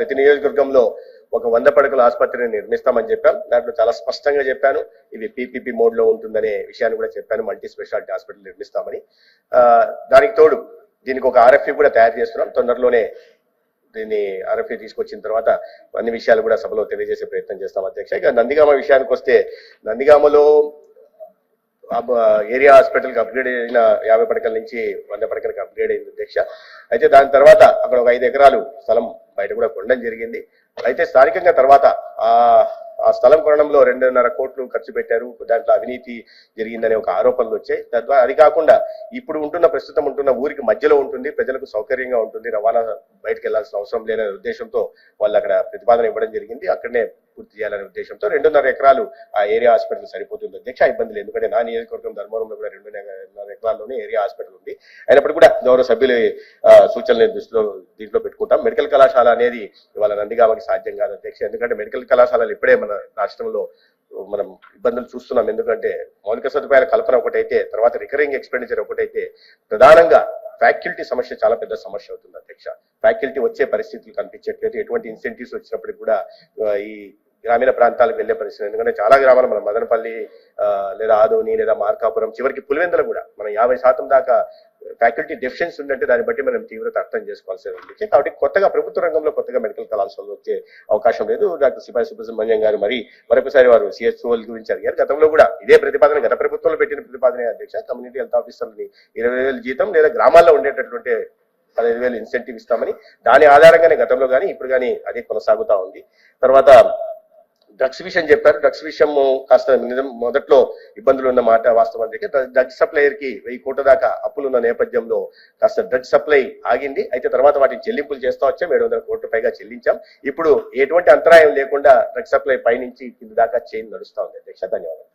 ప్రతి నియోజకవర్గంలో ఒక 100 పడకల ఆసుపత్రిని నిర్మిస్తామని చెప్పాం. దాంట్లో చాలా స్పష్టంగా చెప్పాను, ఇది పీపీపీ మోడ్ లో ఉంటుందనే విషయాన్ని కూడా చెప్పాను. మల్టీ స్పెషాలిటీ హాస్పిటల్ నిర్మిస్తామని. దానికి తోడు దీనికి ఒక ఆర్ఎఫ్ఈ కూడా తయారు చేస్తున్నాం. తొందరలోనే దీన్ని ఆర్ఎఫ్ఈ తీసుకొచ్చిన తర్వాత అన్ని విషయాలు కూడా సభలో తెలియజేసే ప్రయత్నం చేస్తాం అధ్యక్ష. ఇక నందిగామ విషయానికి వస్తే, నందిగామలో ఏరియా హాస్పిటల్కి అప్గ్రేడ్ అయిన 50 పడకల నుంచి 100 పడకలకి అప్గ్రేడ్ అయింది అధ్యక్ష. అయితే దాని తర్వాత అక్కడ ఒక 5 ఎకరాలు స్థలం బయట కూడా కొనడం జరిగింది. అయితే స్థానికంగా తర్వాత ఆ స్థలం కొనడంలో 2.5 కోట్లు ఖర్చు పెట్టారు, దాంట్లో అవినీతి జరిగిందనే ఒక ఆరోపణలు వచ్చాయి. తద్వారా అది కాకుండా ఇప్పుడు ప్రస్తుతం ఉంటున్న ఊరికి మధ్యలో ఉంటుంది, ప్రజలకు సౌకర్యంగా ఉంటుంది, రవాణా బయటకు వెళ్లాల్సిన అవసరం లేదనే ఉద్దేశంతో వాళ్ళు అక్కడ ప్రతిపాదన ఇవ్వడం జరిగింది. అక్కడనే పూర్తి చేయాలనే ఉద్దేశంతో 2.5 ఎకరాలు ఆ ఏరియా హాస్పిటల్ సరిపోతుంది అధ్యక్ష. ఇబ్బంది లేదు, ఎందుకంటే నా నియోజకవర్గం ధర్మవరంలో కూడా 2.5 ఎకరాల్లోనే ఏరియా హాస్పిటల్ ఉంది. అయినప్పుడు కూడా గౌరవ సభ్యుల సూచనలు దీంట్లో పెట్టుకుంటాం. మెడికల్ కళాశాల అనేది ఇవాళ నందిగామకి సాధ్యం కాదు అధ్యక్ష, ఎందుకంటే మెడికల్ కళాశాలలు ఇప్పుడే మన రాష్ట్రంలో మనం ఇబ్బందులు చూస్తున్నాం. ఎందుకంటే మౌలిక సదుపాయాల కల్పన ఒకటైతే, తర్వాత రికరింగ్ ఎక్స్పెండిచర్ ఒకటైతే, ప్రధానంగా ఫ్యాకల్టీ సమస్య చాలా పెద్ద సమస్య అవుతుంది అధ్యక్ష. ఫ్యాకల్టీ వచ్చే పరిస్థితులు కనిపించట్లేదు. ఎటువంటి ఇన్సెంటివ్స్ వచ్చినప్పటికీ కూడా ఈ గ్రామీణ ప్రాంతాలకు వెళ్లే పరిస్థితి, ఎందుకంటే చాలా గ్రామాలు మన మదనపల్లి లేదా ఆదోని లేదా మార్కాపురం, చివరికి పులివెందులు కూడా మనం 50% దాకా ఫ్యాకల్టీ డెఫిషియన్సీ ఉందంటే దాన్ని బట్టి మనం తీవ్రత అర్థం చేసుకోవాల్సి ఉంది. కాబట్టి కొత్తగా ప్రభుత్వ రంగంలో కొత్తగా మెడికల్ కళాశాలలు వచ్చే అవకాశం లేదు. డాక్టర్ సిపాయి సుబ్రహ్మణ్యం గారు మరొకసారి వారు సిహెచ్ఓల గురించి అడిగారు. గతంలో కూడా ఇదే ప్రతిపాదన గత ప్రభుత్వంలో పెట్టిన ప్రతిపాదనే అధ్యక్ష. కమ్యూనిటీ హెల్త్ ఆఫీసర్లని 20,000 జీతం లేదా గ్రామాల్లో ఉండేటటువంటి 15,000 ఇన్సెంటివ్ ఇస్తామని, దాని ఆధారంగానే గతంలో కానీ ఇప్పుడు కానీ అదే కొనసాగుతా ఉంది. తర్వాత డ్రగ్స్ విషయం చెప్పారు. డ్రగ్స్ విషయం కాస్త మొదట్లో ఇబ్బందులు ఉన్న మాట వాస్తవం. డ్రగ్స్ సప్లయర్ కి 1000 కోట్ల దాకా అప్పులు ఉన్న నేపథ్యంలో కాస్త డ్రగ్స్ సప్లై ఆగింది. అయితే తర్వాత వాటిని చెల్లింపులు చేస్తా వచ్చాం, 700 కోట్ల పైగా చెల్లించాం. ఇప్పుడు ఎటువంటి అంతరాయం లేకుండా డ్రగ్స్ సప్లై పై నుంచి కింద దాకా చైన్ నడుస్తా ఉంది అధ్యక్ష. ధన్యవాదాలు.